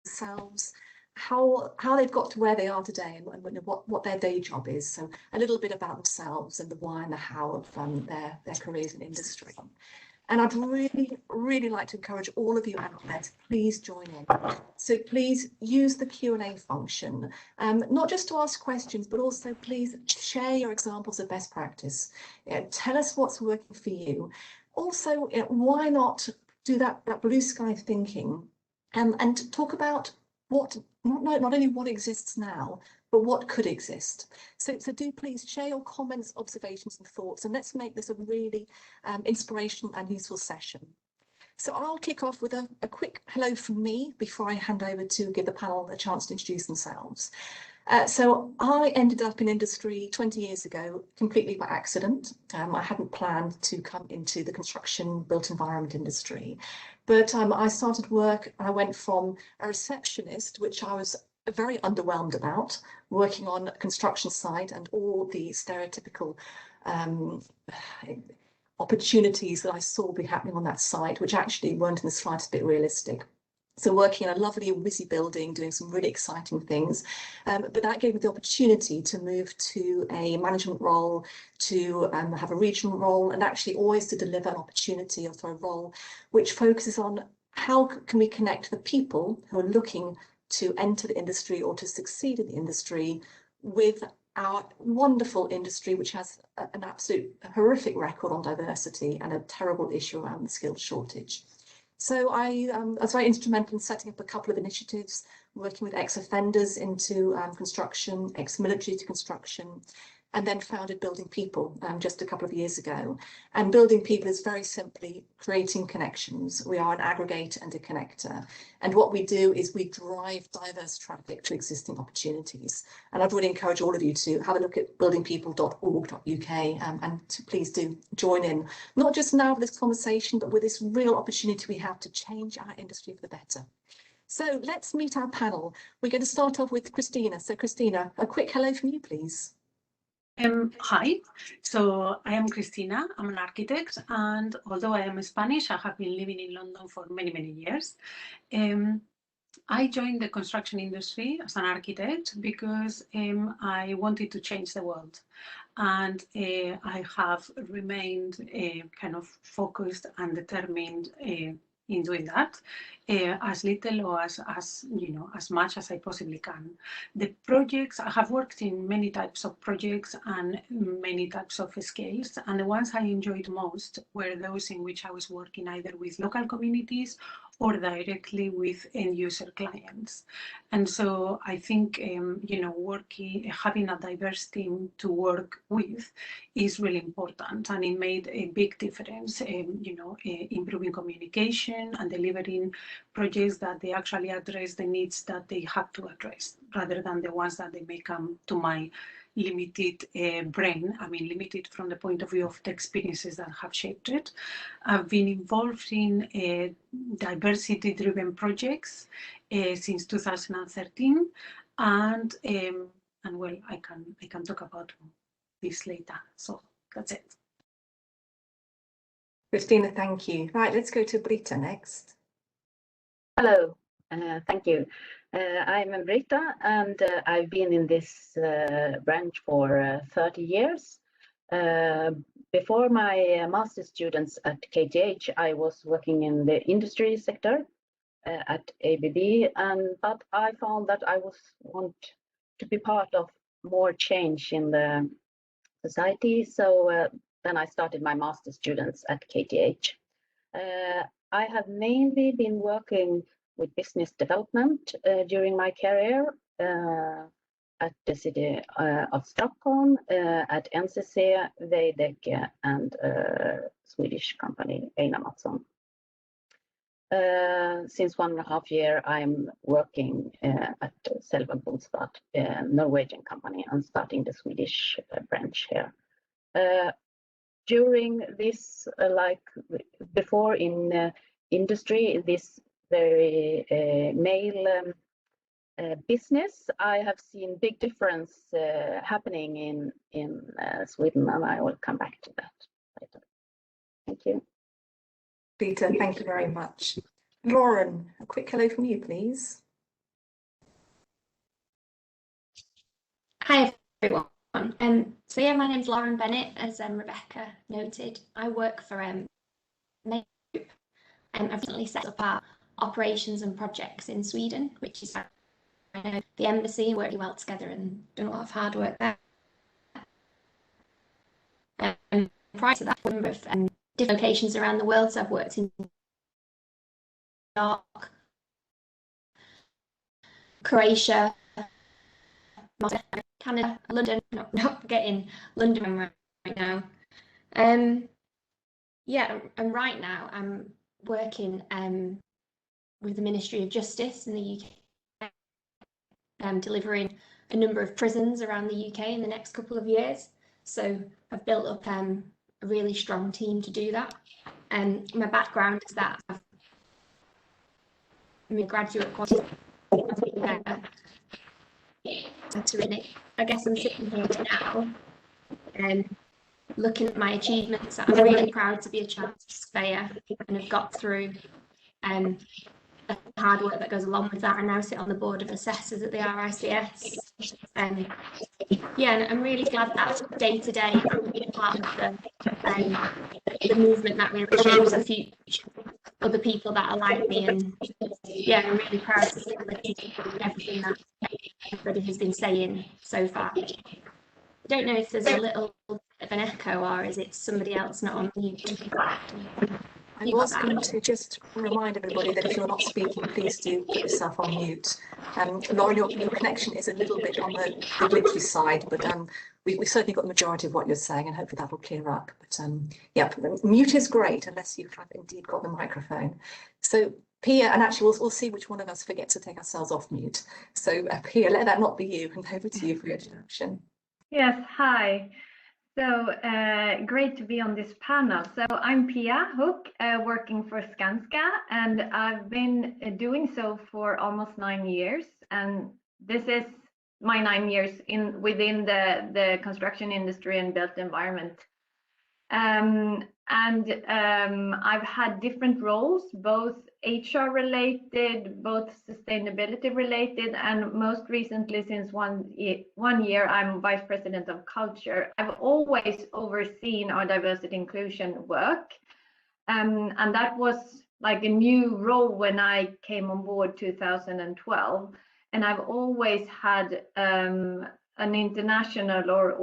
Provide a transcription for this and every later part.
themselves, how they've got to where they are today, and what their day job is. So a little bit about themselves and the why and the how of their careers in industry. And I'd really like to encourage all of you out there to please join in. So please use the Q&A function, not just to ask questions, but also please share your examples of best practice. Tell us what's working for you. Also, why not do that blue sky thinking and talk about not only what exists now, but what could exist. So do please share your comments, observations and thoughts, and let's make this a really inspirational and useful session. So I'll kick off with a quick hello from me before I hand over to give the panel a chance to introduce themselves. So I ended up in industry 20 years ago, completely by accident. I hadn't planned to come into the construction built environment industry, but I started work. I went from a receptionist, which I was very underwhelmed about, working on a construction site and all the stereotypical opportunities that I saw be happening on that site, which actually weren't in the slightest bit realistic. So working in a lovely and busy building, doing some really exciting things. But that gave me the opportunity to move to a management role, to have a regional role, and actually always to deliver an opportunity or for a role which focuses on how can we connect the people who are looking to enter the industry or to succeed in the industry with our wonderful industry, which has an absolute horrific record on diversity and a terrible issue around the skills shortage. So I was very instrumental in setting up a couple of initiatives, working with ex-offenders into construction, ex-military to construction, and then founded Building People just a couple of years ago. And Building People is very simply creating connections. We are an aggregator and a connector. And what we do is we drive diverse traffic to existing opportunities. And I'd really encourage all of you to have a look at buildingpeople.org.uk and to please do join in, not just now with this conversation, but with this real opportunity we have to change our industry for the better. So let's meet our panel. We're going to start off with Cristina. So Cristina, a quick hello from you, please. Hi, so I am Cristina, I'm an architect, and although I am Spanish, I have been living in London for many years. I joined the construction industry as an architect because I wanted to change the world, and I have remained kind of focused and determined in doing that, as little or as you know, as much as I possibly can. The projects, I have worked in many types of projects and many types of scales, and the ones I enjoyed most were those in which I was working either with local communities or directly with end user clients. And so I think you know, having a diverse team to work with is really important, and it made a big difference you know, improving communication and delivering projects that they actually address the needs that they have to address, rather than the ones that they may come to my limited brain. I mean, limited from the point of view of the experiences that have shaped it. I've been involved in diversity-driven projects since 2013, and well, I can talk about this later. So that's it. Cristina, thank you. Right, let's go to Britta next. Hello, thank you. I'm Britta, and I've been in this branch for 30 years. Before my master's students at KTH, I was working in the industry sector at ABB, but I found that I want to be part of more change in the society. So then I started my master's students at KTH. I have mainly been working with business development during my career at the city of Stockholm, at NCC, Veidekke, and Swedish company Einar Mattsson. Since 1.5 years, I'm working at Selvaag Bostad, a Norwegian company, and starting the Swedish branch here. During this, like before in industry, this very male business, I have seen big difference happening in Sweden, and I will come back to that later. Thank you. Peter, thank you very much. Lauren, a quick hello from you, please. Hi everyone. So yeah, my name's Lauren Bennet, as Rebecca noted. I work for Mace Group, and I've recently set up our operations and projects in Sweden, which is the embassy, working well together and doing a lot of hard work there. Prior to that, a number of different locations around the world. So I've worked in New York, Croatia, Canada, London. Not getting London right now. Yeah, and right now I'm working with the Ministry of Justice in the UK, delivering a number of prisons around the UK in the next couple of years. So I've built up a really strong team to do that. My background is that I'm a graduate course. I guess I'm sitting here now and looking at my achievements. I'm really proud to be a chartered surveyor and have got through the hard work that goes along with that. I now sit on the board of assessors at the RICS. Yeah, and I'm really glad that day to day I'm being part of the movement that really shapes the future. Other people that are like me, and yeah, I'm really proud to see everything that everybody has been saying so far. I don't know if there's a little bit of an echo, or is it somebody else not on mute? I was going to just remind everybody that if you're not speaking, please do put yourself on mute. Lauren, your connection is a little bit on the glitchy side, but we've certainly got the majority of what you're saying, and hopefully that will clear up. But yeah, mute is great unless you have indeed got the microphone. So Pia, and actually we'll see which one of us forgets to take ourselves off mute. So Pia, let that not be you, and over to you for your introduction. Yes, hi. So great to be on this panel. So I'm Pia Höök, working for Skanska, and I've been doing so for almost 9 years. And this is my 9 years within the construction industry and built environment. I've had different roles, both HR related, both sustainability related, and most recently, since one year, I'm Vice President of Culture. I've always overseen our diversity inclusion work, and that was like a new role when I came on board 2012. And I've always had an international or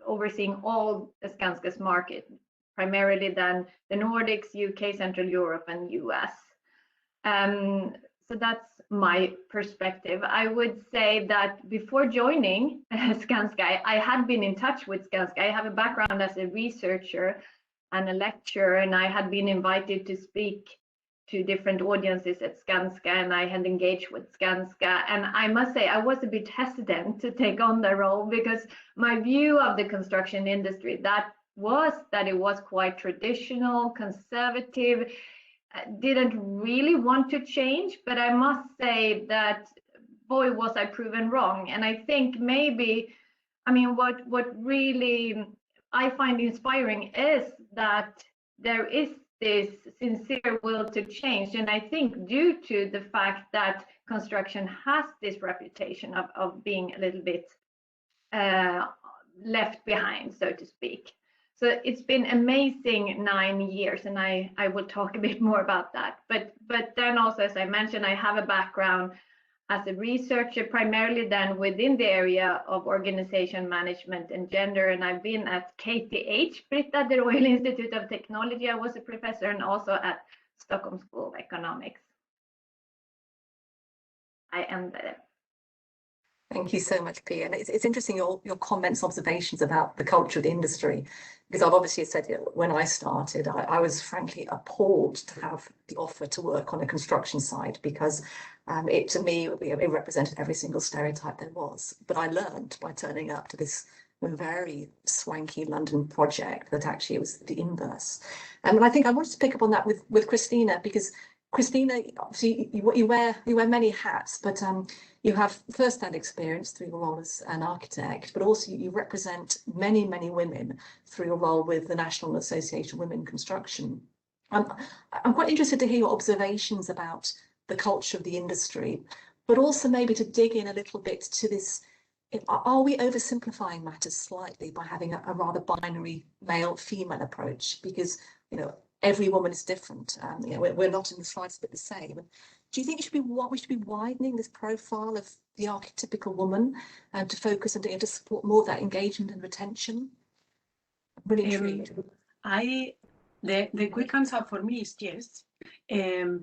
overseeing all Skanska's market, primarily then the Nordics, UK, Central Europe, and US. So that's my perspective. I would say that before joining Skanska, I had been in touch with Skanska. I have a background as a researcher and a lecturer, and I had been invited to speak to different audiences at Skanska, and I had engaged with Skanska. And I must say, I was a bit hesitant to take on the role because my view of the construction industry, that it was quite traditional, conservative, didn't really want to change. But I must say that, boy, was I proven wrong. And I think maybe, I mean, what really I find inspiring is that there is this sincere will to change. And I think due to the fact that construction has this reputation of being a little bit left behind, so to speak. So it's been amazing 9 years, and I will talk a bit more about that. But then also, as I mentioned, I have a background as a researcher, primarily then within the area of organization management and gender. And I've been at KTH, Britta, the Royal Institute of Technology. I was a professor, and also at Stockholm School of Economics. I am there. Thank you so much, Pia. And it's interesting your comments, observations about the culture of the industry, because I've obviously said it when I started, I was frankly appalled to have the offer to work on a construction site, because to me, it represented every single stereotype there was. But I learned by turning up to this very swanky London project that actually it was the inverse. And I think I wanted to pick up on that with Cristina, because Cristina, obviously you wear many hats, but you have first-hand experience through your role as an architect, but also you represent many women through your role with the National Association of Women in Construction. I'm quite interested to hear your observations about the culture of the industry, but also maybe to dig in a little bit to this are we oversimplifying matters slightly by having a rather binary male-female approach? Because, you know, every woman is different. You know, we're not in the slightest bit the same. Do you think we should be widening this profile of the archetypical woman to focus and to support more of that engagement and retention? I'm really intrigued. The quick answer for me is yes,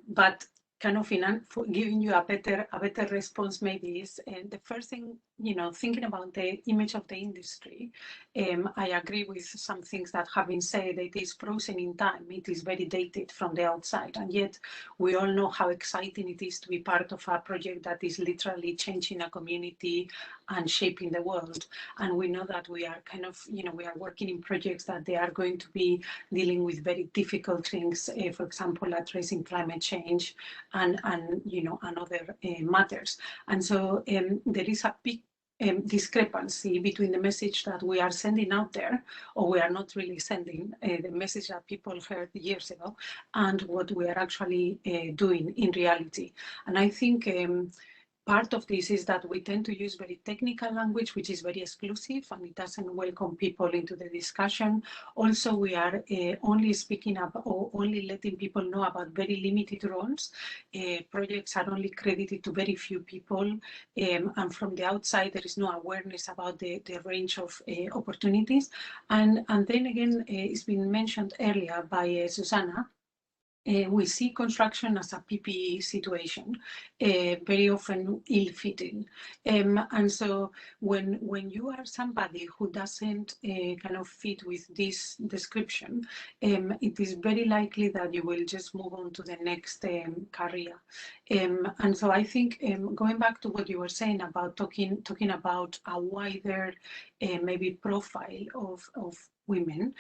but kind of for giving you a better response maybe is the first thing, you know, thinking about the image of the industry. I agree with some things that have been said. It is frozen in time. It is very dated from the outside, and yet we all know how exciting it is to be part of a project that is literally changing a community and shaping the world. And we know that we are kind of, you know, we are working in projects that they are going to be dealing with very difficult things, for example, addressing climate change and you know, and other matters. And so there is a big discrepancy between the message that we are sending out there, or we are not really sending, the message that people heard years ago, and what we are actually doing in reality. And I think part of this is that we tend to use very technical language, which is very exclusive, and it doesn't welcome people into the discussion. Also, we are only speaking about, or only letting people know about very limited roles. Projects are only credited to very few people, and from the outside, there is no awareness about the range of opportunities. And then again, it's been mentioned earlier by Susanna. We see construction as a PPE situation, very often ill-fitting. And so when you are somebody who doesn't kind of fit with this description, it is very likely that you will just move on to the next career. And so I think going back to what you were saying about talking about a wider maybe profile of women,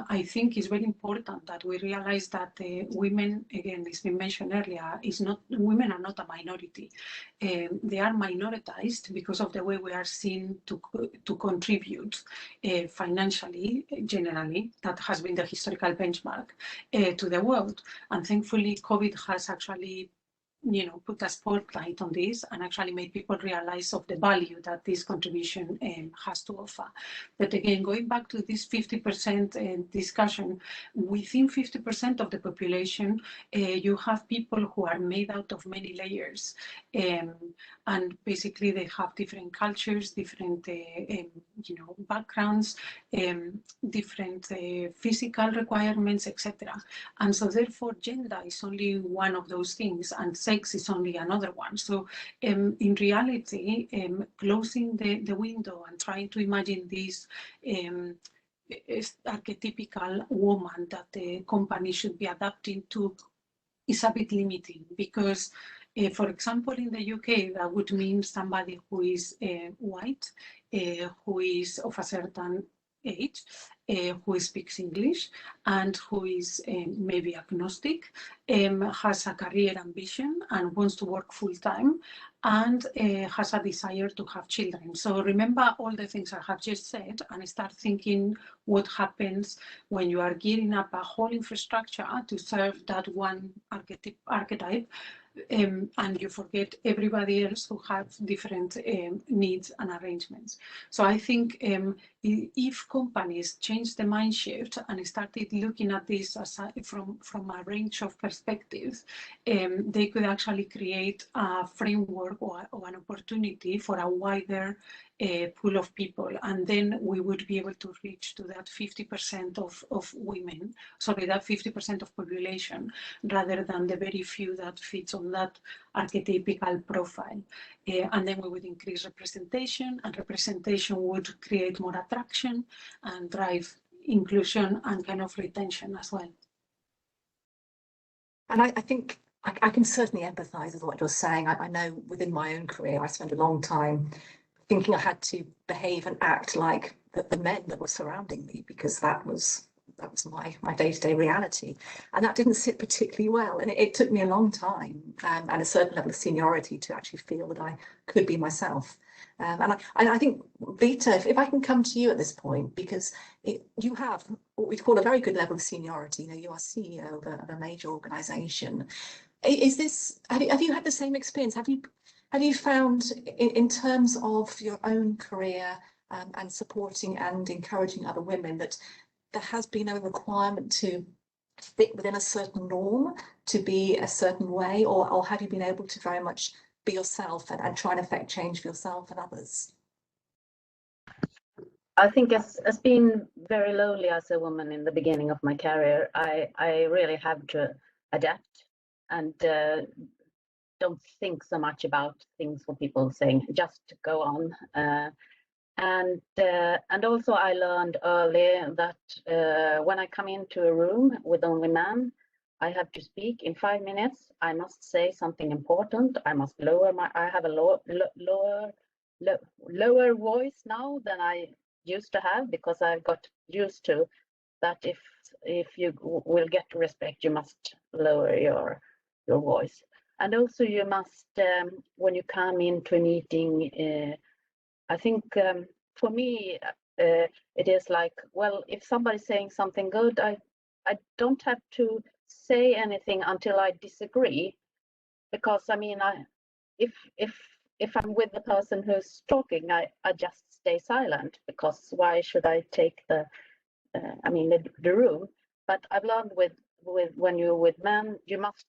I think it's very important that we realize that women, again, it's been mentioned earlier, women are not a minority. They are minoritized because of the way we are seen to contribute financially, generally. That has been the historical benchmark to the world. And thankfully, COVID has actually, you know, put a spotlight on this and actually made people realize of the value that this contribution has to offer. But again, going back to this 50% discussion, within 50% of the population, you have people who are made out of many layers. And basically they have different cultures, different you know, backgrounds, different physical requirements, etc. And so therefore gender is only one of those things, and sex is only another one. So in reality, closing the window and trying to imagine this archetypical woman that the company should be adapting to is a bit limiting, because for example, in the UK, that would mean somebody who is white, who is of a certain age, who speaks English, and who is maybe agnostic, has a career ambition and wants to work full-time, and has a desire to have children. So remember all the things I have just said and start thinking what happens when you are gearing up a whole infrastructure to serve that one archetype, and you forget everybody else who has different needs and arrangements. So I think if companies change the mind shift and started looking at this as from a range of perspectives, they could actually create a framework or an opportunity for a wider pool of people, and then we would be able to reach to that 50% of women, sorry, that 50% of population, rather than the very few that fits on that archetypical profile. And then we would increase representation, and representation would create more attraction and drive inclusion and kind of retention as well. And I think I can certainly empathise with what you're saying. I know within my own career, I spent a long time thinking I had to behave and act like the men that were surrounding me, because that was my day-to-day reality, and that didn't sit particularly well. And it took me a long time and a certain level of seniority to actually feel that I could be myself. And I think, Britta, if I can come to you at this point, because you have what we'd call a very good level of seniority. You know, you are CEO of a major organisation. Is this, have you had the same experience? Have you found in terms of your own career and supporting and encouraging other women that there has been a requirement to fit within a certain norm, to be a certain way, or have you been able to very much be yourself and try and affect change for yourself and others? I think as being very lonely as a woman in the beginning of my career, I really have to adapt and don't think so much about things what people saying, just go on. And also I learned early that when I come into a room with only men, I have to speak in 5 minutes. I must say something important. I must I have a lower voice now than I used to have, because I've got used to that if you will get respect, you must lower your voice. And also you must, when you come into a meeting, I think for me, it is like, well, if somebody's saying something good, I don't have to say anything until I disagree, because I mean, if I'm with the person who's talking, I just stay silent, because why should I take the room? But I've learned with when you're with men, you must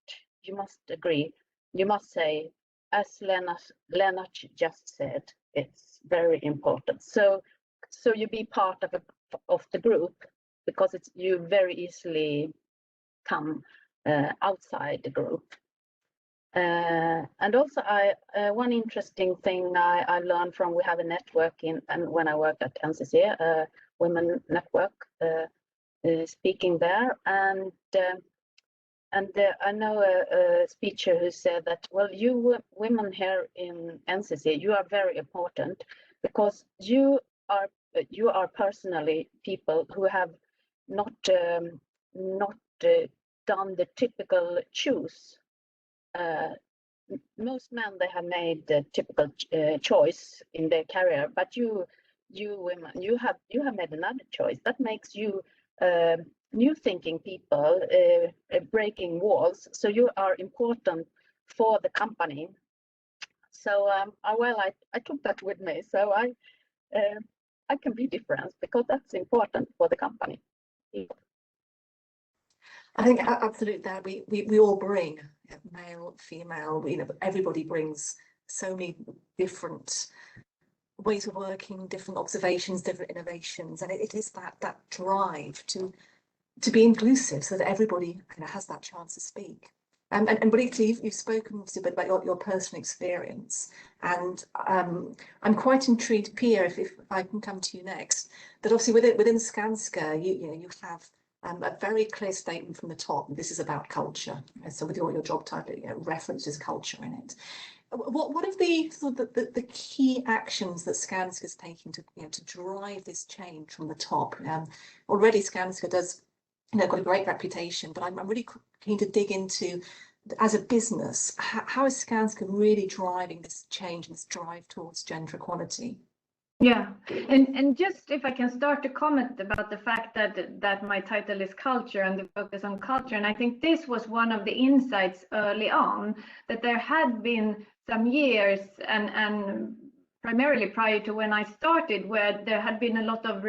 agree. You must say, as Lennart just said, it's very important. So you be part of the group, because you very easily come outside the group. And also one interesting thing I learned from, we have a network and when I worked at NCC, women network, speaking there, and I know a speaker who said that, well, you women here in NCC, you are very important, because you are personally people who have not done the typical choose. Most men, they have made the typical choice in their career, but you women, you have made another choice that makes you new thinking people, breaking walls. So you are important for the company. So I took that with me. So I can be different, because that's important for the company. I think absolutely that we all bring, male, female, everybody brings so many different ways of working, different observations, different innovations, and it is that drive to be inclusive, so that everybody has that chance to speak. And Britta, you've spoken a bit about your personal experience, and I'm quite intrigued, Pia, if I can come to you next, that obviously within Skanska, you have a very clear statement from the top. This is about culture. So with your job title, references culture in it. What are the key actions that Skanska is taking to drive this change from the top? Already Skanska does got a great reputation, but I'm really keen to dig into, as a business, how is Skanska really driving this change and this drive towards gender equality? Yeah, and just if I can start to comment about the fact that my title is culture and the focus on culture, and I think this was one of the insights early on, that there had been some years and primarily prior to when I started, where there had been a lot of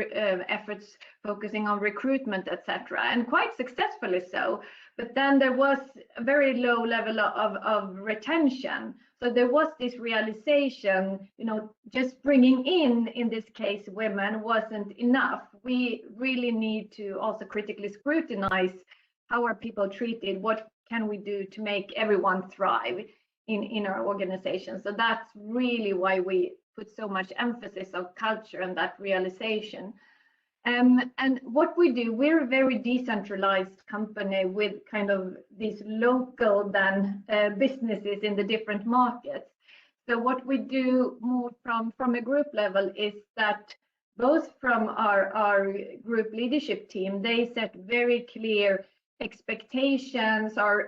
efforts focusing on recruitment, etc., and quite successfully so. But then there was a very low level of retention. So there was this realization, just bringing in this case, women wasn't enough. We really need to also critically scrutinize how are people treated, what can we do to make everyone thrive in our organization. So that's really why we put so much emphasis on culture and that realization. And what we do, we're a very decentralized company with kind of these local businesses in the different markets. So what we do more from a group level is that both from our group leadership team, they set very clear expectations, are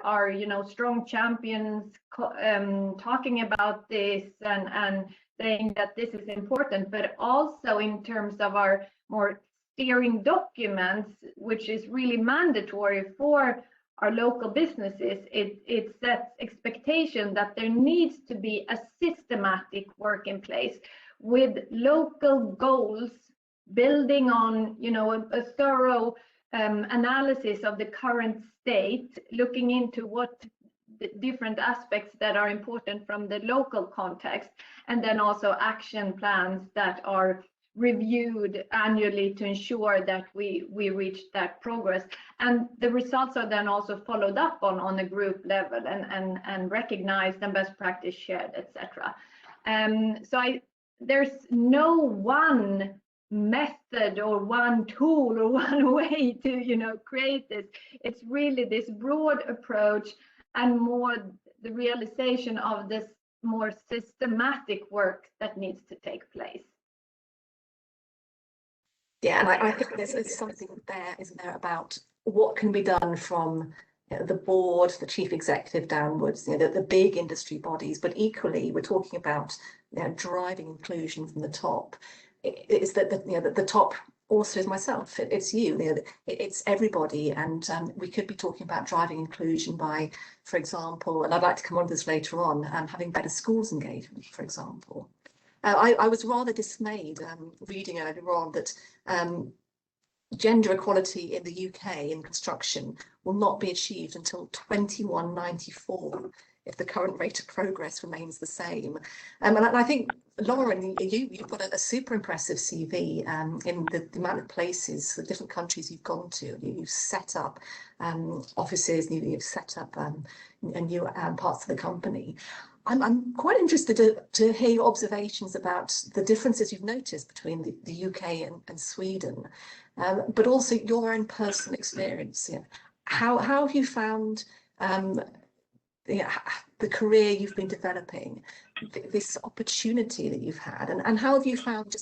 strong champions talking about this and saying that this is important, but also in terms of our more steering documents, which is really mandatory for our local businesses, it sets expectation that there needs to be a systematic work in place with local goals, building on, you know, a thorough analysis of the current state, looking into what the different aspects that are important from the local context, and then also action plans that are reviewed annually to ensure that we reach that progress. And the results are then also followed up on a group level and recognized and best practice shared, etc. So there's no one method or one tool or one way to, you know, create this. It's really this broad approach and more the realization of this more systematic work that needs to take place. Yeah, and I think there's something there, isn't there, about what can be done from, you know, the board, the chief executive downwards, you know, the big industry bodies, but equally we're talking about, you know, driving inclusion from the top. It's that you know, the top also is myself. It's you know, it's everybody, and we could be talking about driving inclusion by, for example, and I'd like to come on to this later on, having better schools engagement, for example. I was rather dismayed reading earlier on that gender equality in the UK in construction will not be achieved until 2194 if the current rate of progress remains the same. And I think, Lauren, you've got a super impressive CV in the amount of places, the different countries you've gone to. You've set up offices, you've set up new parts of the company. I'm quite interested to hear your observations about the differences you've noticed between the UK and Sweden, but also your own personal experience. You know, how have you found the career you've been developing, this opportunity that you've had, and how have you found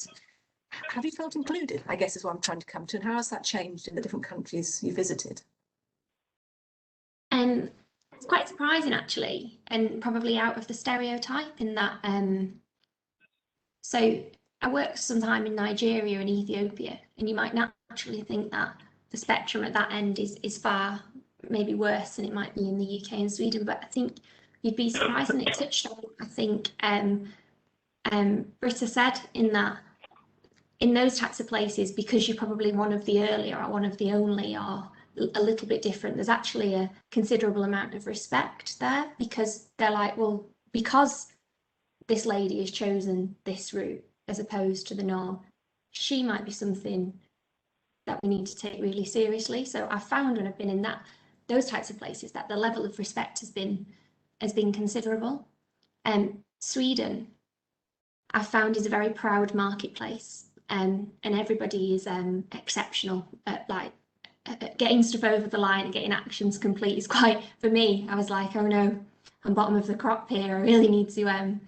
have you felt included, I guess is what I'm trying to come to, and how has that changed in the different countries you visited? It's quite surprising actually, and probably out of the stereotype in that, so I worked some time in Nigeria and Ethiopia, and you might naturally think that the spectrum at that end is far maybe worse than it might be in the UK and Sweden, but I think you'd be surprised, and it touched on, I think, Britta said, in that in those types of places, because you're probably one of the early or one of the only or a little bit different, there's actually a considerable amount of respect there, because they're like, well, because this lady has chosen this route as opposed to the norm, she might be something that we need to take really seriously. So I found when I've been in those types of places that the level of respect has been considerable. Sweden, I found, is a very proud marketplace, and everybody is exceptional at getting stuff over the line and getting actions complete. Is quite, for me, I was like, oh no, I'm bottom of the crop here. I really need to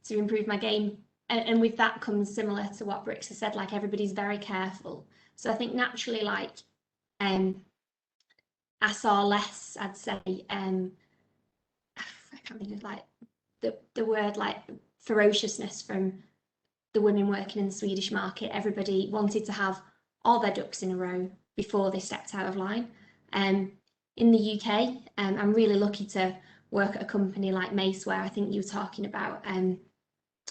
improve my game. And with that comes, similar to what Britta said, like everybody's very careful. So I think naturally, like I saw less, I'd say, I can't think of like the word, like ferociousness from the women working in the Swedish market. Everybody wanted to have all their ducks in a row before they stepped out of line. In the UK, I'm really lucky to work at a company like Mace, where I think you were talking about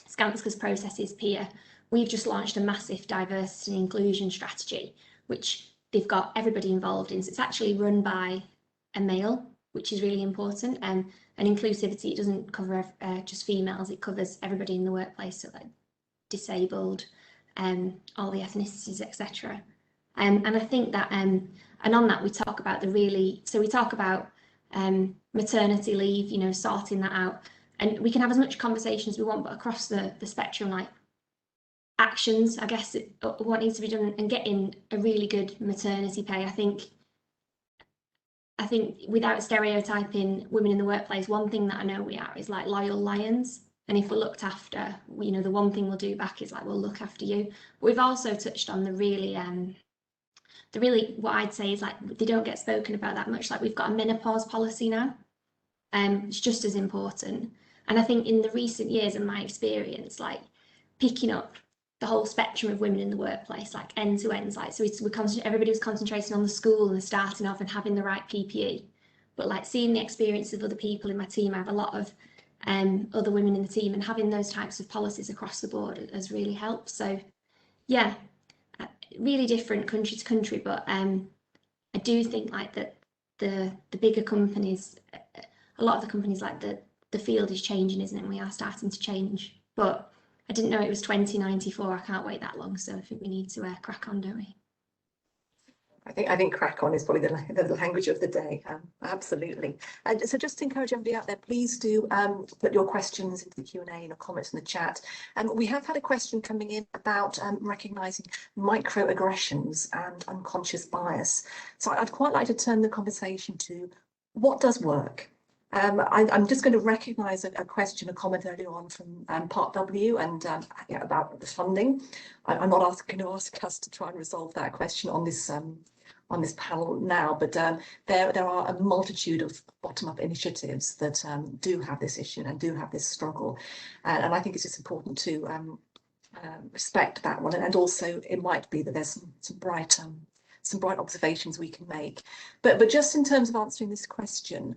Skanska's processes, Pia. We've just launched a massive diversity and inclusion strategy, which they've got everybody involved in. So it's actually run by a male, which is really important. And inclusivity, it doesn't cover just females, it covers everybody in the workplace, so like disabled, all the ethnicities, etc. And I think that, and on that we talk about we talk about maternity leave, you know, sorting that out. And we can have as much conversation as we want, but across the spectrum, like actions, I guess, what needs to be done, and getting a really good maternity pay. I think without stereotyping women in the workplace, one thing that I know we are is like loyal lions. And if we're looked after, you know, the one thing we'll do back is like, we'll look after you. But we've also touched on the really, what I'd say is like, they don't get spoken about that much. Like, we've got a menopause policy now. It's just as important. And I think in the recent years, in my experience, like picking up the whole spectrum of women in the workplace, like end to end, like, so everybody was concentrating on the school and the starting off and having the right PPE. but like seeing the experience of other people in my team, I have a lot of other women in the team, and having those types of policies across the board has really helped. So yeah, really different country to country, but I do think like that the bigger companies, a lot of the companies, like the field is changing, isn't it? And we are starting to change, but I didn't know it was 2094. I can't wait that long, so I think we need to crack on, don't we? I think crack on is probably the language of the day. Absolutely. So just to encourage everybody out there, please do put your questions into the Q&A and your comments in the chat. We have had a question coming in about recognising microaggressions and unconscious bias. So I'd quite like to turn the conversation to what does work. I'm just going to recognise a comment earlier on from Part W and about the funding. I'm not going to ask us to try and resolve that question on this panel now, but there are a multitude of bottom-up initiatives that do have this issue and do have this struggle, and I think it's just important to respect that one, and also it might be that there's some bright observations we can make, but just in terms of answering this question,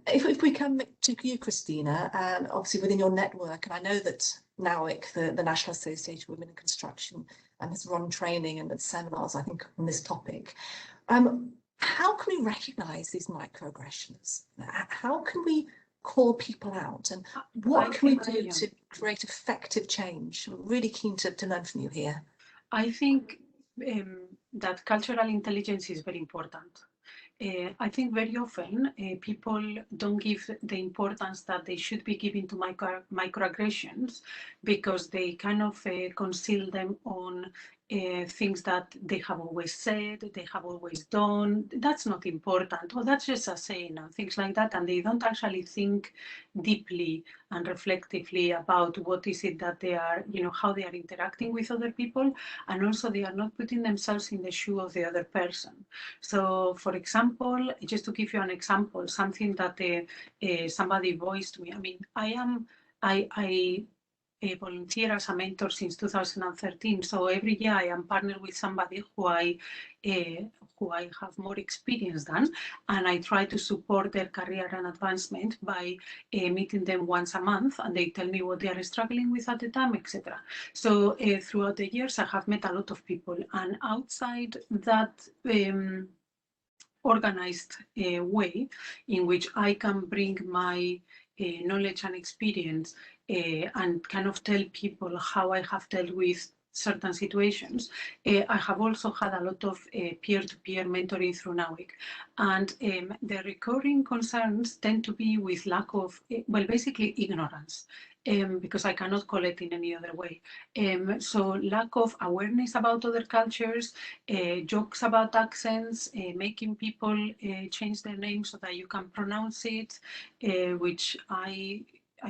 if we come to you, Cristina, obviously within your network, and I know that NAWIC, the National Association of Women in Construction, has run training and seminars, I think, on this topic. How can we recognise these microaggressions? How can we call people out? And what can we do to create effective change? I'm really keen to learn from you here. I think that cultural intelligence is very important. I think very often people don't give the importance that they should be giving to microaggressions, because they kind of conceal them on things that they have always said, they have always done. That's not important, or that's just a saying, and things like that, and they don't actually think deeply and reflectively about what is it that they are, how they are interacting with other people, and also they are not putting themselves in the shoe of the other person. So, for example, just to give you an example, something that somebody voiced to me. I mean, I volunteer as a mentor since 2013. So every year I am partnered with somebody who I have more experience than, and I try to support their career and advancement by meeting them once a month, and they tell me what they are struggling with at the time, etc. So throughout the years I have met a lot of people, and outside that organized way in which I can bring my knowledge and experience and kind of tell people how I have dealt with certain situations. I have also had a lot of peer-to-peer mentoring through NAWIC, and the recurring concerns tend to be with lack of, well, basically ignorance. Because I cannot call it in any other way. So lack of awareness about other cultures, jokes about accents, making people change their name so that you can pronounce it, which I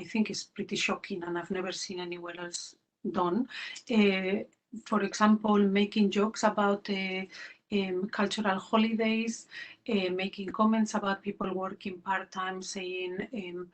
think is pretty shocking, and I've never seen anywhere else done. For example, making jokes about cultural holidays, making comments about people working part-time, saying,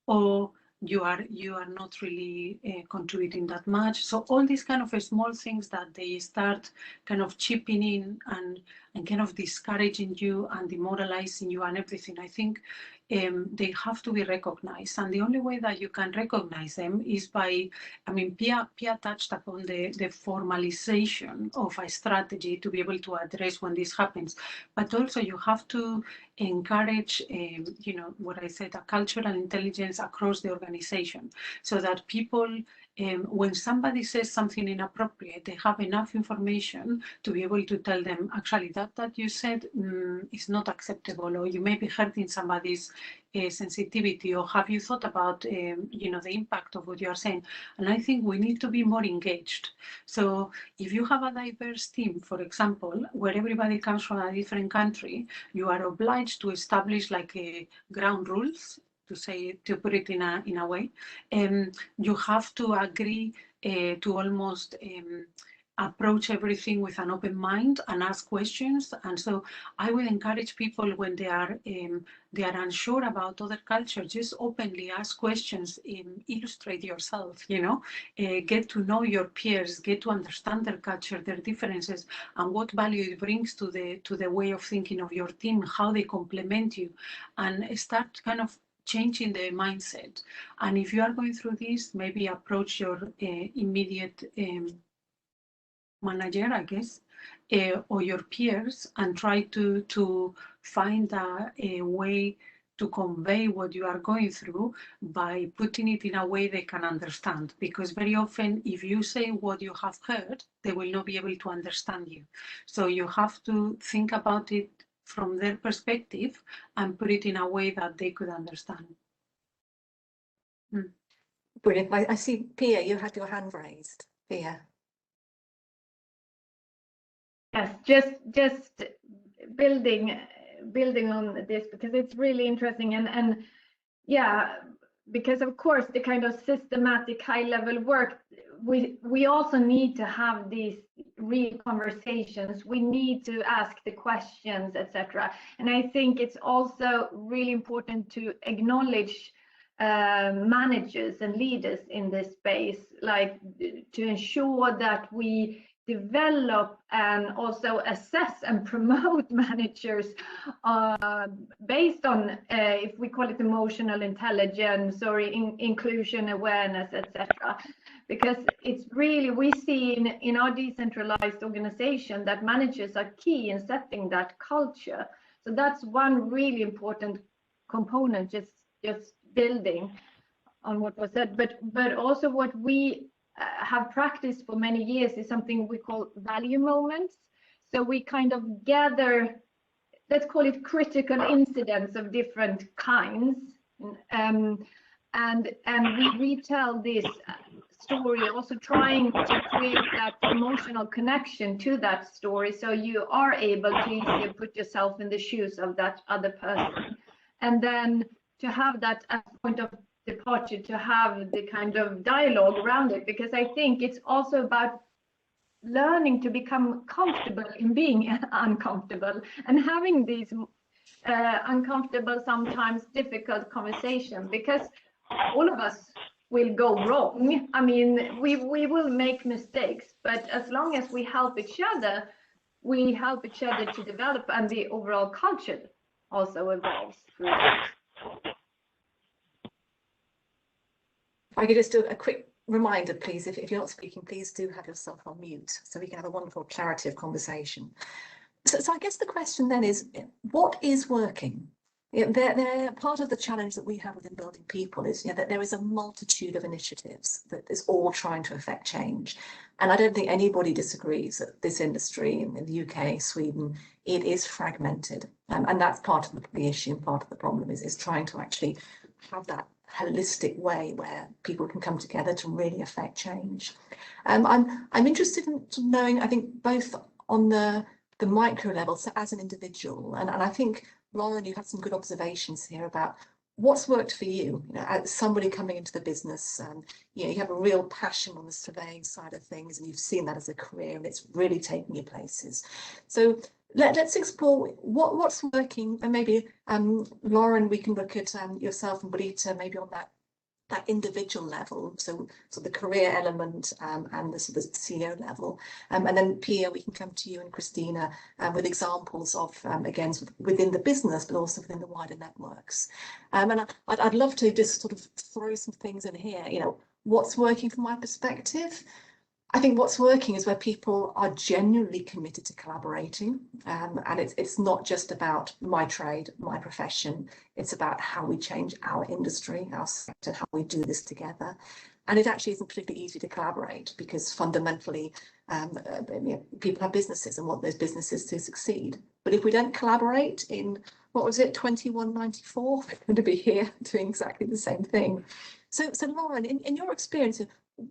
oh, you are not really contributing that much. So all these kind of small things that they start kind of chipping in and kind of discouraging you and demoralizing you and everything, I think they have to be recognized. And the only way that you can recognize them is by, I mean, Pia touched upon the formalization of a strategy to be able to address when this happens. But also you have to encourage, what I said, a cultural intelligence across the organization, so that people, when somebody says something inappropriate, they have enough information to be able to tell them, actually, that you said is not acceptable, or you may be hurting somebody's sensitivity, or have you thought about, the impact of what you are saying? And I think we need to be more engaged. So if you have a diverse team, for example, where everybody comes from a different country, you are obliged to establish like ground rules, to put it in a way. You have to agree to almost approach everything with an open mind and ask questions. And so I will encourage people when they are unsure about other cultures, just openly ask questions, illustrate yourself, get to know your peers, get to understand their culture, their differences, and what value it brings to the way of thinking of your team, how they complement you, and start kind of changing the mindset. And if you are going through this, maybe approach your immediate manager, I guess, or your peers, and try to find a way to convey what you are going through by putting it in a way they can understand. Because very often, if you say what you have heard, they will not be able to understand you. So you have to think about it from their perspective and put it in a way that they could understand. Brilliant. I see, Pia, you had your hand raised. Pia. Yes, just building on this, because it's really interesting, and yeah, because of course the kind of systematic high level work, we also need to have these real conversations. We need to ask the questions, etc. And I think it's also really important to acknowledge managers and leaders in this space, like to ensure that we develop and also assess and promote managers based on, if we call it emotional intelligence or inclusion awareness, etc. Because it's really, we see in our decentralized organization that managers are key in setting that culture. So that's one really important component, just building on what was said, but also what we have practiced for many years is something we call value moments. So we kind of gather, let's call it critical incidents of different kinds, and we retell this story, also trying to create that emotional connection to that story, so you are able to easily put yourself in the shoes of that other person, and then to have that as a point of departure, to have the kind of dialogue around it, because I think it's also about learning to become comfortable in being uncomfortable and having these uncomfortable, sometimes difficult conversations, because all of us will go wrong. I mean, we will make mistakes, but as long as we help each other to develop, and the overall culture also evolves through that. If I could just do a quick reminder, please, if you're not speaking, please do have yourself on mute so we can have a wonderful clarity of conversation. So I guess the question then is, what is working? They're part of the challenge that we have within Building People is that there is a multitude of initiatives that is all trying to affect change. And I don't think anybody disagrees that this industry in the UK, Sweden, it is fragmented. And that's part of the issue, and part of the problem is trying to actually have that holistic way where people can come together to really affect change. I'm interested in knowing, I think, both on the micro level, so as an individual, and I think, Lauren, you had some good observations here about what's worked for you, as somebody coming into the business, and you have a real passion on the surveying side of things, and you've seen that as a career, and it's really taking you places. So let's explore what's working, and maybe Lauren, we can look at yourself and Britta maybe on that individual level, so the career element and the sort of CEO level, and then Pia, we can come to you, and Cristina with examples of again sort of within the business but also within the wider networks. And I'd love to just sort of throw some things in here. What's working from my perspective? I think what's working is where people are genuinely committed to collaborating, and it's not just about my trade, my profession, it's about how we change our industry, our sector, how we do this together. And it actually isn't particularly easy to collaborate, because fundamentally people have businesses and want those businesses to succeed. But if we don't collaborate in, what was it, 2194, we're going to be here doing exactly the same thing. So Lauren, in your experience,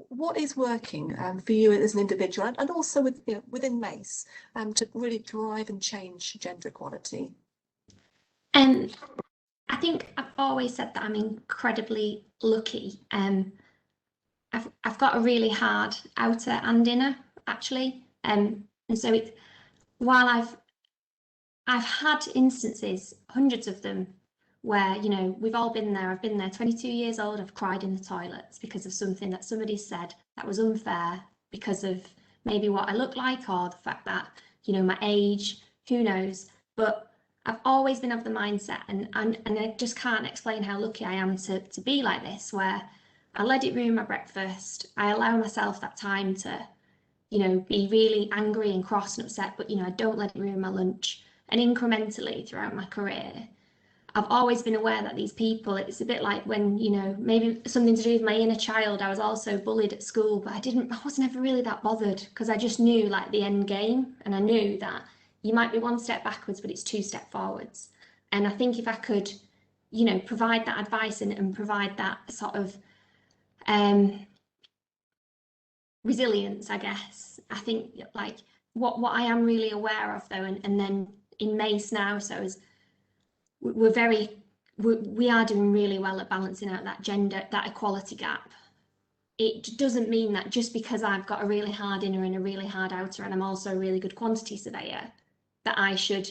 what is working for you as an individual, and also within Mace, to really drive and change gender equality? I think I've always said that I'm incredibly lucky. I've got a really hard outer and inner actually. And so it's, while I've had instances, hundreds of them, where, you know, we've all been there. I've been there, 22 years old, I've cried in the toilets because of something that somebody said that was unfair because of maybe what I look like or the fact that, you know, my age, who knows. But I've always been of the mindset, and I just can't explain how lucky I am to be like this, where I let it ruin my breakfast. I allow myself that time to, you know, be really angry and cross and upset, but, you know, I don't let it ruin my lunch. And incrementally throughout my career, I've always been aware that these people, it's a bit like when, you know, maybe something to do with my inner child. I was also bullied at school, but I wasn't ever really that bothered because I just knew like the end game, and I knew that you might be one step backwards, but it's two steps forwards. And I think if I could, you know, provide that advice and provide that sort of resilience, I guess, I think like what I am really aware of though, and then in Mace now, so as we are doing really well at balancing out that equality gap. It doesn't mean that just because I've got a really hard inner and a really hard outer, and I'm also a really good quantity surveyor, that I should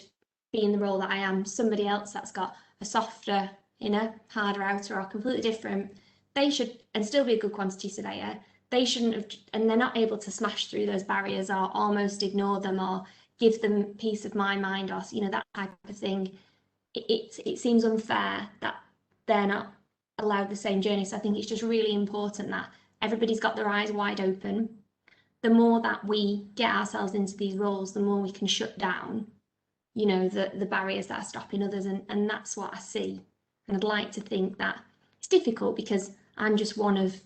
be in the role that I am. Somebody else that's got a softer inner, harder outer, or completely different, they should, and still be a good quantity surveyor. They shouldn't have, and they're not able to smash through those barriers or almost ignore them or give them peace of my mind, or, you know, that type of thing. It seems unfair that they're not allowed the same journey. So I think it's just really important that everybody's got their eyes wide open. The more that we get ourselves into these roles, the more we can shut down, you know, the barriers that are stopping others. And that's what I see. And I'd like to think that it's difficult because I'm just one of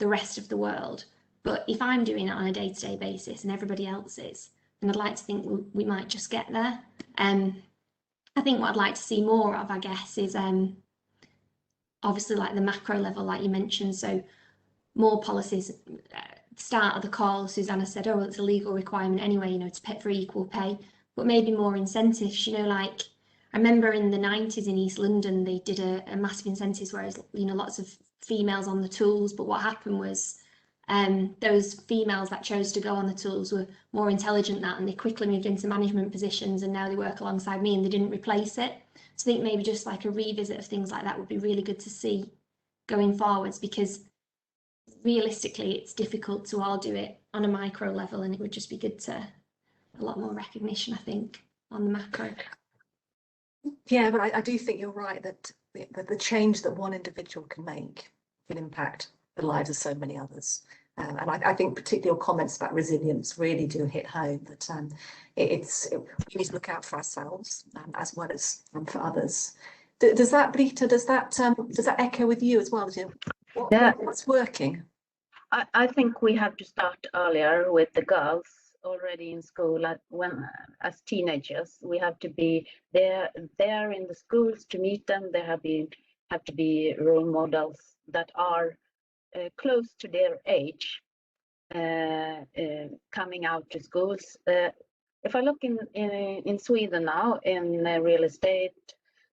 the rest of the world. But if I'm doing it on a day-to-day basis and everybody else is, then I'd like to think we might just get there. I think what I'd like to see more of, I guess, is obviously like the macro level, like you mentioned. So more policies. Start of the call, Susanna said, oh, well, it's a legal requirement anyway, you know, to pay for equal pay, but maybe more incentives, you know, like I remember in the 90s in East London, they did a massive incentives, whereas, you know, lots of females on the tools, but what happened was those females that chose to go on the tools were more intelligent than that, and they quickly moved into management positions, and now they work alongside me and they didn't replace it. So I think maybe just like a revisit of things like that would be really good to see going forwards, because realistically it's difficult to all do it on a micro level, and it would just be good to a lot more recognition, I think, on the macro. Yeah, but I do think you're right that the change that one individual can make can impact the lives of so many others. And I think particularly your comments about resilience really do hit home, that we need to look out for ourselves as well as for others. Does that, Britta, does that echo with you as well? What's working? I think we have to start earlier with the girls already in school. When as teenagers, we have to be there in the schools to meet them. There have to be role models that are close to their age, coming out to schools. If I look in Sweden now, in real estate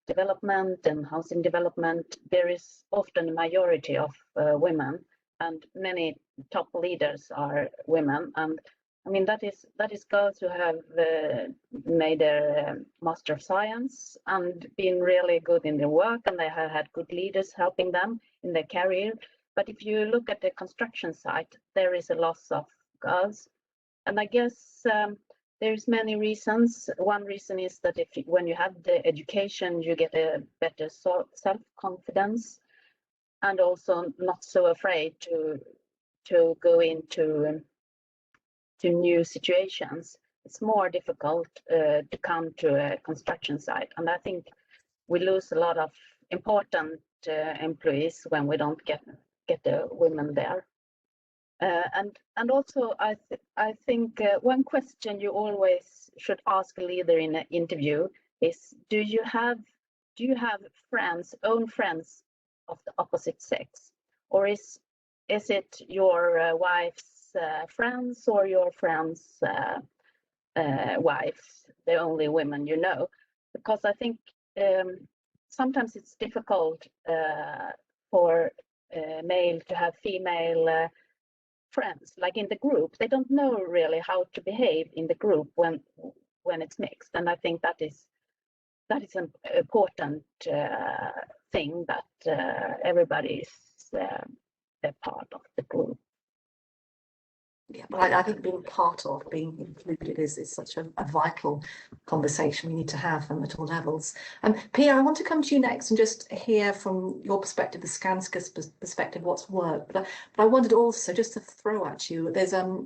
development and housing development, there is often a majority of women, and many top leaders are women. And I mean, that is girls who have made their Master of Science and been really good in their work, and they have had good leaders helping them in their career. But if you look at the construction site, there is a loss of girls, and I guess there's many reasons. One reason is that when you have the education, you get a better self-confidence, and also not so afraid to go into new situations. It's more difficult to come to a construction site, and I think we lose a lot of important employees when we don't get the women there. And also I think one question you always should ask a leader in an interview is, do you have own friends of the opposite sex, or is it your wife's friends or your friend's wife, the only women you know? Because I think sometimes it's difficult for male to have female friends, like in the group. They don't know really how to behave in the group when it's mixed. And I think that is an important thing, that everybody is a part of the group. Yeah, but I think being part of, being included is such a vital conversation we need to have at all levels. Pia, I want to come to you next and just hear from your perspective, the Skanska's perspective, what's worked. But I wondered also, just to throw at you, there's a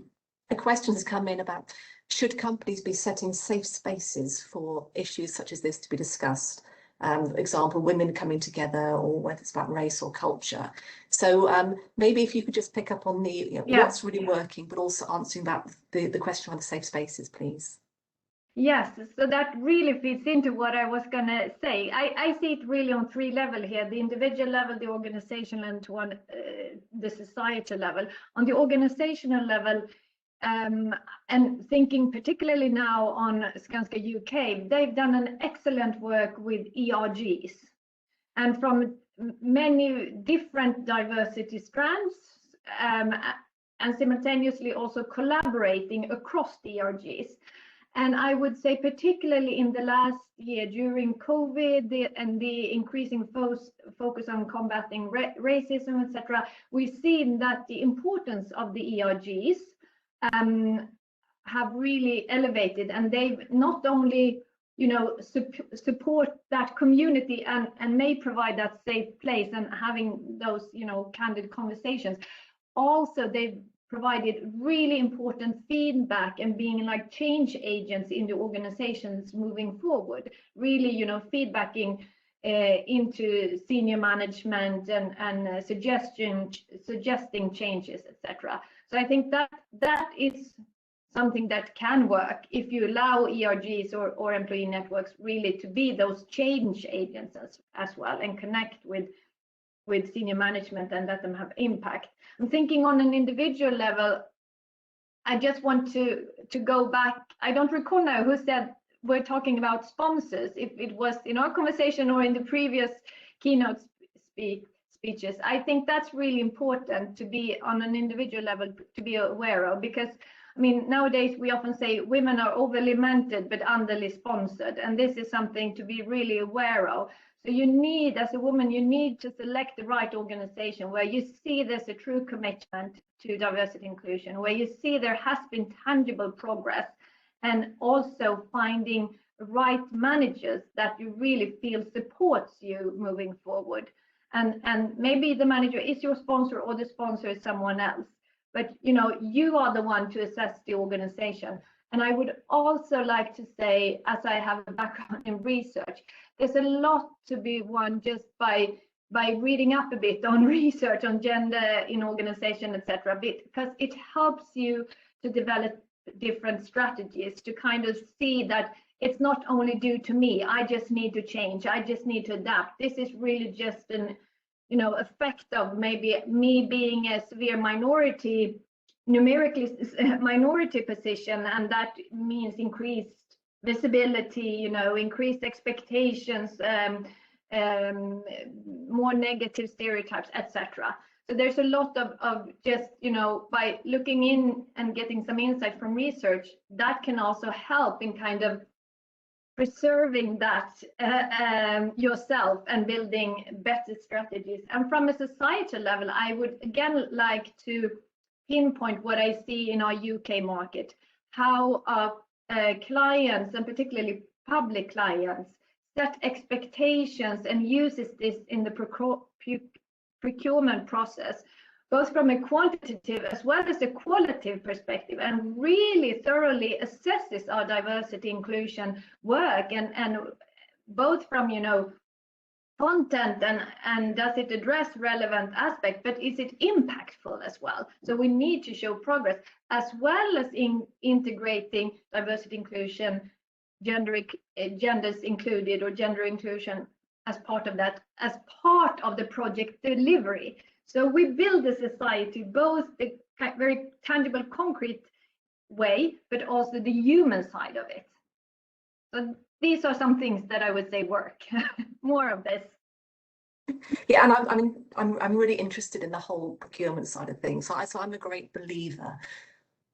question has come in about, should companies be setting safe spaces for issues such as this to be discussed? For example, women coming together, or whether it's about race or culture. So maybe if you could just pick up on the what's really working, but also answering about the question on the safe spaces, please. Yes, so that really fits into what I was going to say. I see it really on 3 levels here: the individual level, the organizational, and the societal level. On the organizational level, and thinking particularly now on Skanska UK, they've done an excellent work with ERGs, and from many different diversity strands, and simultaneously also collaborating across the ERGs. And I would say particularly in the last year during COVID and the increasing focus on combating racism, etc., we've seen that the importance of the ERGs have really elevated, and they've not only support that community and may provide that safe place and having those candid conversations. Also, they've provided really important feedback and being like change agents in the organizations moving forward, really feedbacking into senior management and suggesting changes, etc. So I think that is something that can work if you allow ERGs or employee networks really to be those change agents as well, and connect with senior management and let them have impact. I'm thinking on an individual level, I just want to go back. I don't recall now who said we're talking about sponsors, if it was in our conversation or in the previous keynote speeches. I think that's really important to be on an individual level to be aware of, because I mean, nowadays we often say women are overly mentored but underly sponsored, and this is something to be really aware of. So you need, as a woman, you need to select the right organization where you see there's a true commitment to diversity inclusion, where you see there has been tangible progress, and also finding right managers that you really feel supports you moving forward. And maybe the manager is your sponsor or the sponsor is someone else, but you are the one to assess the organization. And I would also like to say, as I have a background in research, there's a lot to be won just by reading up a bit on research on gender in organization, etc., because it helps you to develop different strategies to kind of see that it's not only due to me. I just need to change. I just need to adapt. This is really just an effect of maybe me being a severe minority, numerically minority position, and that means increased visibility, increased expectations, more negative stereotypes, etc. So there's a lot of just, by looking in and getting some insight from research, that can also help in kind of preserving that yourself and building better strategies. And from a societal level, I would again like to pinpoint what I see in our UK market, how our clients, and particularly public clients, set expectations and uses this in the procurement process, both from a quantitative as well as a qualitative perspective, and really thoroughly assesses our diversity inclusion work, and both from content and does it address relevant aspects, but is it impactful as well? So we need to show progress, as well as in integrating diversity inclusion, genders included, or gender inclusion as part of that, as part of the project delivery. So we build a society, both the very tangible, concrete way, but also the human side of it. So these are some things that I would say work. More of this. Yeah, and I'm really interested in the whole procurement side of things. So I'm a great believer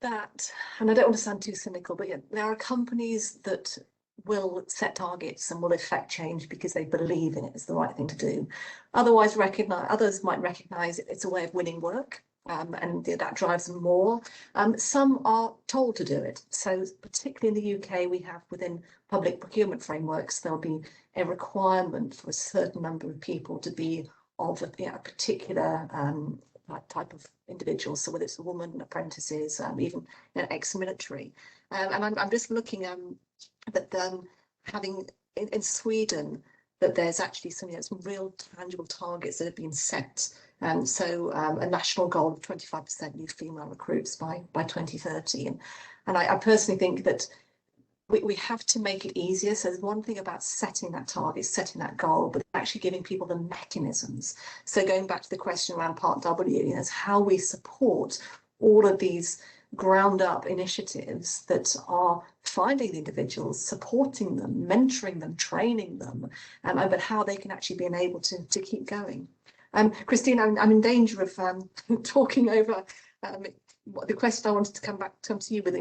that, and I don't want to sound too cynical, but yeah, there are companies that will set targets and will affect change because they believe in it as the right thing to do. Others might recognize it's a way of winning work. And that drives them more. Some are told to do it. So particularly in the UK, we have within public procurement frameworks, there'll be a requirement for a certain number of people to be of a particular type of individuals. So whether it's a woman, apprentices, even ex-military. And I'm just looking that having in Sweden, that there's actually some real tangible targets that have been set. So a national goal of 25% new female recruits by 2030. And I personally think that we have to make it easier. So there's one thing about setting that target, setting that goal, but actually giving people the mechanisms. So going back to the question around Part W, is how we support all of these ground up initiatives that are finding the individuals, supporting them, mentoring them, training them, but how they can actually be enabled to keep going. Cristina, I'm in danger of talking over the question I wanted to come to you with.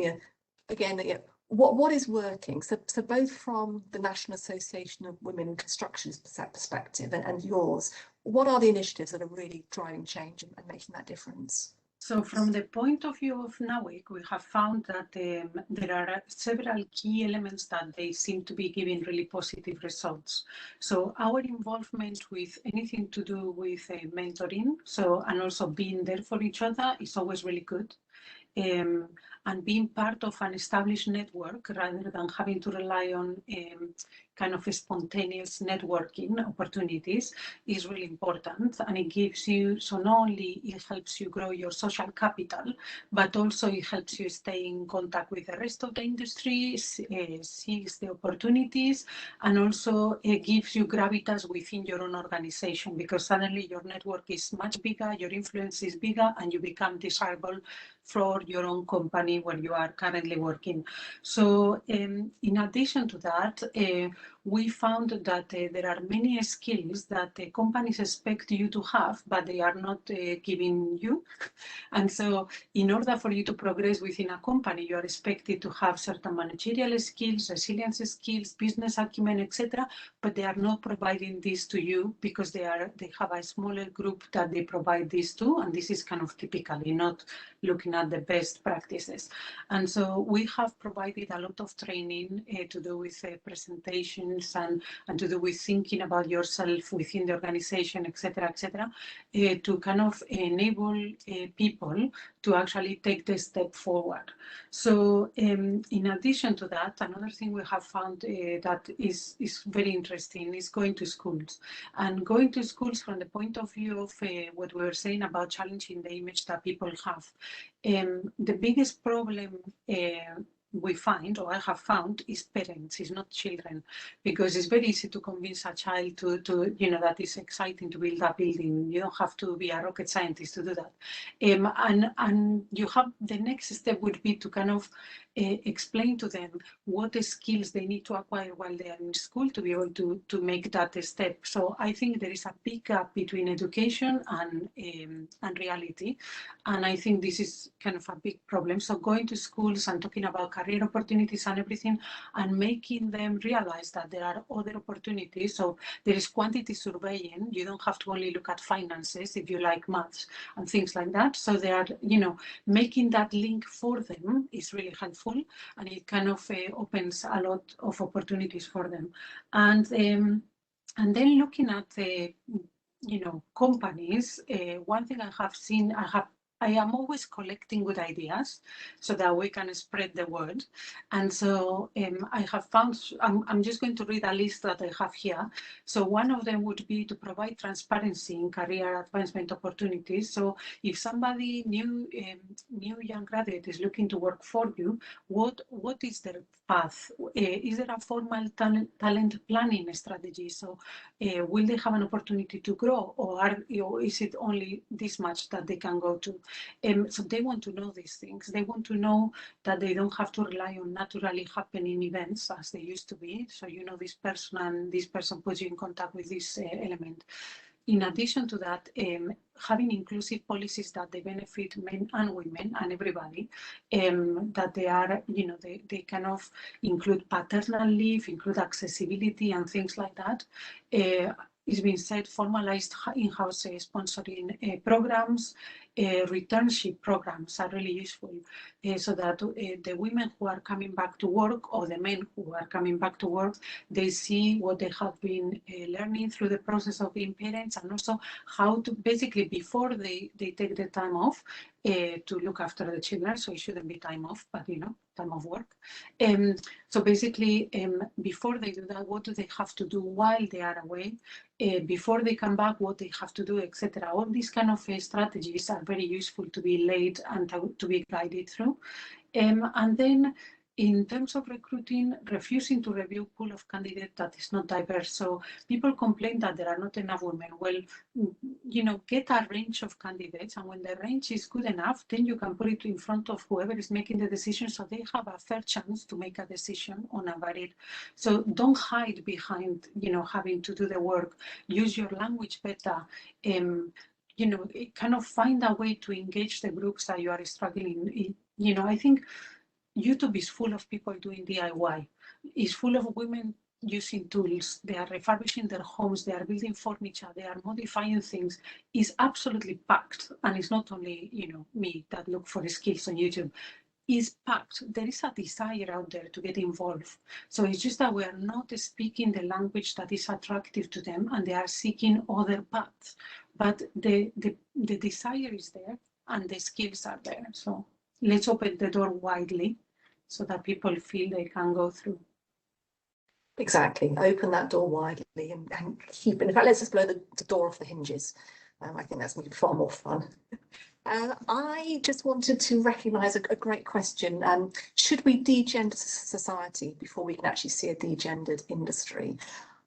Again, what is working? So both from the National Association of Women in Construction's perspective and yours, what are the initiatives that are really driving change and making that difference? So from the point of view of NAWIC, we have found that there are several key elements that they seem to be giving really positive results. So our involvement with anything to do with mentoring, and also being there for each other is always really good. And being part of an established network rather than having to rely on kind of spontaneous networking opportunities is really important. And it gives you, so not only it helps you grow your social capital, but also it helps you stay in contact with the rest of the industry, sees the opportunities, and also it gives you gravitas within your own organization, because suddenly your network is much bigger, your influence is bigger, and you become desirable for your own company where you are currently working. So in addition to that, we found that there are many skills that companies expect you to have, but they are not giving you. And so in order for you to progress within a company, you are expected to have certain managerial skills, resilience skills, business acumen, etc. But they are not providing this to you because they have a smaller group that they provide this to. And this is kind of typically not looking at the best practices. And so we have provided a lot of training to do with presentations and to do with thinking about yourself within the organization, etc., to kind of enable people to actually take the step forward. So in addition to that, another thing we have found that is very interesting is going to schools. And going to schools from the point of view of what we were saying about challenging the image that people have. The biggest problem we find, or I have found, is parents, is not children, because it's very easy to convince a child to that it's exciting to build a building. You don't have to be a rocket scientist to do that. And you have, the next step would be to kind of explain to them what the skills they need to acquire while they are in school to be able to make that step. So I think there is a big gap between education and reality. And I think this is kind of a big problem. So going to schools and talking about career opportunities and everything, and making them realize that there are other opportunities. So there is quantity surveying. You don't have to only look at finances if you like maths and things like that. So they are, making that link for them is really helpful, and it kind of opens a lot of opportunities for them. And then looking at the, companies, one thing I have seen, I am always collecting good ideas so that we can spread the word. And so I have found, I'm just going to read a list that I have here. So one of them would be to provide transparency in career advancement opportunities. So if somebody new young graduate is looking to work for you, what is their path? Is there a formal talent planning strategy? So will they have an opportunity to grow, or is it only this much that they can go to? So they want to know these things. They want to know that they don't have to rely on naturally happening events as they used to be. So this person and this person puts you in contact with this element. in addition to that, having inclusive policies that they benefit men and women and everybody, that they are, you know, they kind of include paternal leave, include accessibility and things like that. It's been said, formalized in-house sponsoring programs, returnship programs are really useful, so that the women who are coming back to work, or the men who are coming back to work, they see what they have been learning through the process of being parents, and also how to basically, before they take the time off to look after the children, so it shouldn't be time off, but you know, time of work. So basically, before they do that, what do they have to do while they are away? Before they come back, what they have to do, etc. All these kind of strategies are very useful to be laid and to be guided through. And then, in terms of recruiting, refusing to review pool of candidates that is not diverse. So people complain that there are not enough women. Well, you know, get a range of candidates, and when the range is good enough, then you can put it in front of whoever is making the decision, so they have a fair chance to make a decision on a varied. So don't hide behind, you know, having to do the work. Use your language better. You know, kind of find a way to engage the groups that you are struggling in. You know, I think YouTube is full of people doing DIY. It's full of women using tools. They are refurbishing their homes. They are building furniture. They are modifying things. It's absolutely packed. And it's not only, you know, me that look for skills on YouTube. It's packed. There is a desire out there to get involved. So it's just that we are not speaking the language that is attractive to them, and they are seeking other paths. But the desire is there, and the skills are there. So let's open the door widely so that people feel they can go through. Exactly. Open that door widely and keep it. In fact, let's just blow the door off the hinges. I think that's going to be far more fun. I just wanted to recognise a great question. Should we degender society before we can actually see a degendered industry?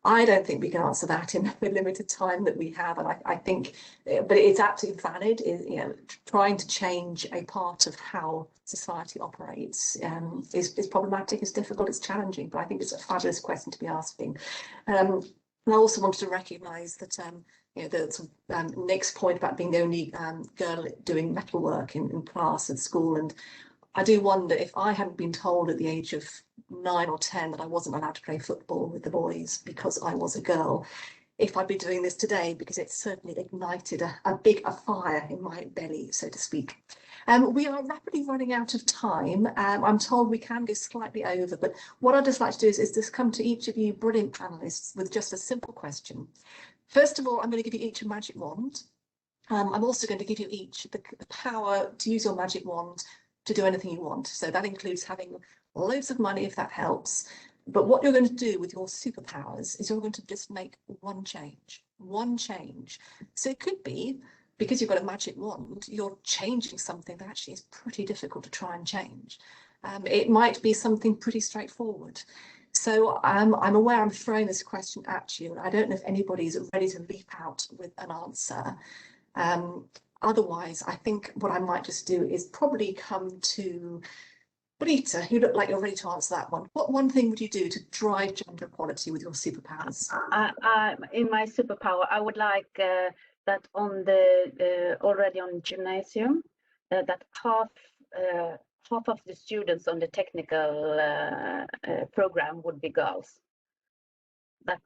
I don't think we can answer that in the limited time that we have, and I think, but it's absolutely valid. You know, trying to change a part of how society operates is problematic, it's difficult, it's challenging, but I think it's a fabulous question to be asking. And I also wanted to recognise that you know, the next point about being the only girl doing metalwork in class at school, and I do wonder if I hadn't been told at the age of 9 or 10 that I wasn't allowed to play football with the boys because I was a girl, if I'd be doing this today, because it certainly ignited a fire in my belly, so to speak. We are rapidly running out of time. I'm told we can go slightly over, but what I'd just like to do is just come to each of you brilliant panelists with just a simple question. First of all, I'm going to give you each a magic wand. I'm also going to give you each the power to use your magic wand to do anything you want. So that includes having loads of money, if that helps. But what you're going to do with your superpowers is you're going to just make one change. So it could be, because you've got a magic wand, you're changing something that actually is pretty difficult to try and change. It might be something pretty straightforward. So I'm aware I'm throwing this question at you, and I don't know if anybody's ready to leap out with an answer. Otherwise, I think what I might just do is probably come to Britta. You look like you're ready to answer that one. What one thing would you do to drive gender equality with your superpowers? In my superpower, I would like that on the already on gymnasium, that half of the students on the technical program would be girls. That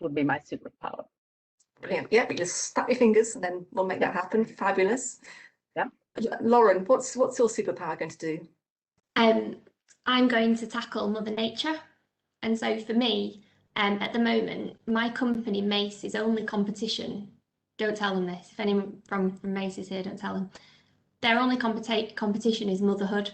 would be my superpower. Brilliant. Yeah, but just snap your fingers and then we'll make that happen. Fabulous. Yeah. Lauren, what's your superpower going to do? I'm going to tackle Mother Nature. And so for me, at the moment, my company, Mace, is only competition. Don't tell them this. If anyone from Mace is here, don't tell them. Their only competition is motherhood.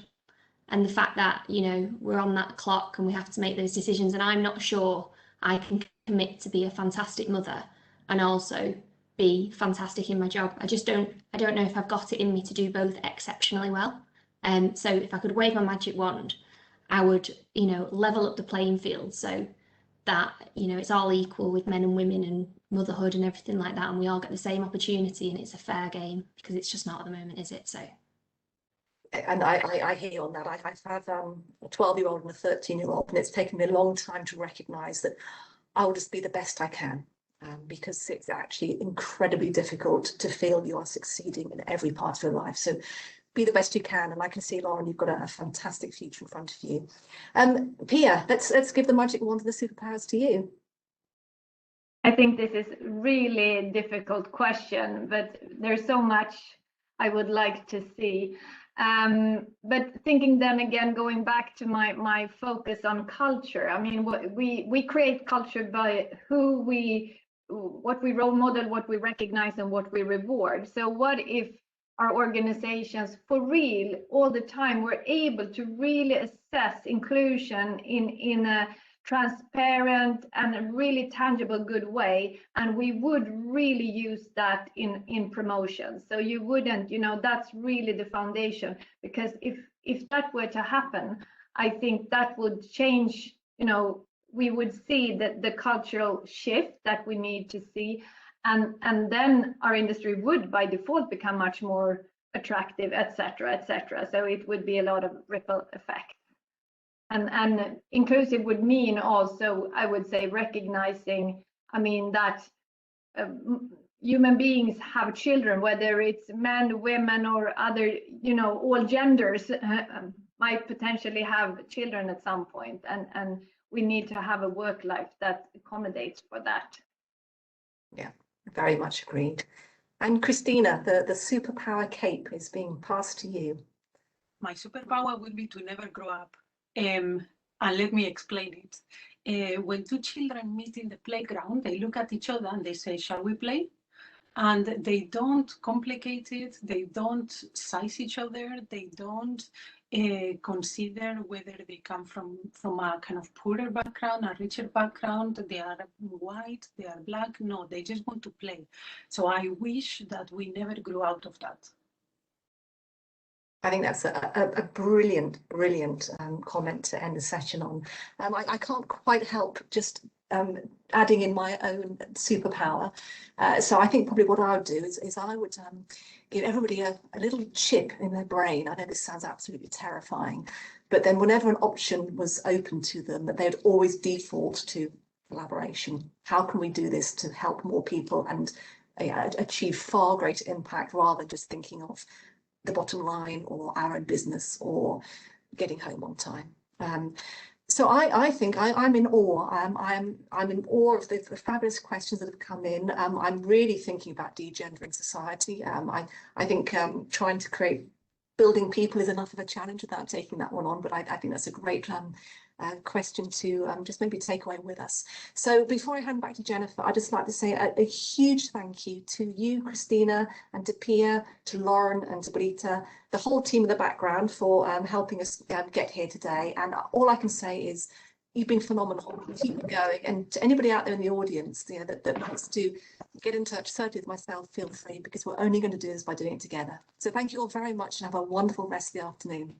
And the fact that, you know, we're on that clock and we have to make those decisions. And I'm not sure I can commit to be a fantastic mother and also be fantastic in my job. I don't know if I've got it in me to do both exceptionally well. So if I could wave my magic wand, I would, you know, level up the playing field so that, you know, it's all equal with men and women and motherhood and everything like that, and we all get the same opportunity and it's a fair game, because it's just not at the moment, is it? So. And I hear you on that. I have a 12-year-old and a 13-year-old, and it's taken me a long time to recognise that I will just be the best I can. because it's actually incredibly difficult to feel you are succeeding in every part of your life. So be the best you can. And I can see, Lauren, you've got a fantastic future in front of you. Pia, let's give the magic wand of the superpowers to you. I think this is really difficult question, but there's so much I would like to see. But thinking then again, going back to my focus on culture, I mean, we create culture by what we role model, what we recognize, and what we reward. So what if our organizations for real all the time were able to really assess inclusion in a transparent and a really tangible good way, and we would really use that in promotion. So you wouldn't, that's really the foundation, because if that were to happen, I think that would change, we would see that the cultural shift that we need to see, and then our industry would by default become much more attractive, etc., etc. So it would be a lot of ripple effect. And inclusive would mean also, I would say, recognizing, that human beings have children, whether it's men, women, or other, all genders might potentially have children at some point, and we need to have a work life that accommodates for that. Yeah, very much agreed. And Cristina, the superpower cape is being passed to you. My superpower would be to never grow up. And let me explain it. When two children meet in the playground, they look at each other and they say, "Shall we play?" And they don't complicate it. They don't size each other. They don't consider whether they come from a kind of poorer background, a richer background, they are white, they are black. No, they just want to play. So I wish that we never grew out of that. I think that's a brilliant comment to end the session on. I can't quite help just adding in my own superpower. So I think probably what I would do is I would give everybody a little chip in their brain. I know this sounds absolutely terrifying, but then whenever an option was open to them, that they'd always default to collaboration. How can we do this to help more people and achieve far greater impact, rather than just thinking of the bottom line or our own business or getting home on time. So I think I'm in awe. I'm in awe of the fabulous questions that have come in. I'm really thinking about degendering society. I think trying to create building people is enough of a challenge without taking that one on, but I think that's a great question to just maybe take away with us. So before I hand back to Jennifer, I'd just like to say a huge thank you to you, Cristina, and to Pia, to Lauren, and to Britta, the whole team in the background for helping us get here today. And all I can say is you've been phenomenal. Keep it going. And to anybody out there in the audience, that wants to get in touch, certainly with myself, feel free, because we're only going to do this by doing it together. So thank you all very much and have a wonderful rest of the afternoon.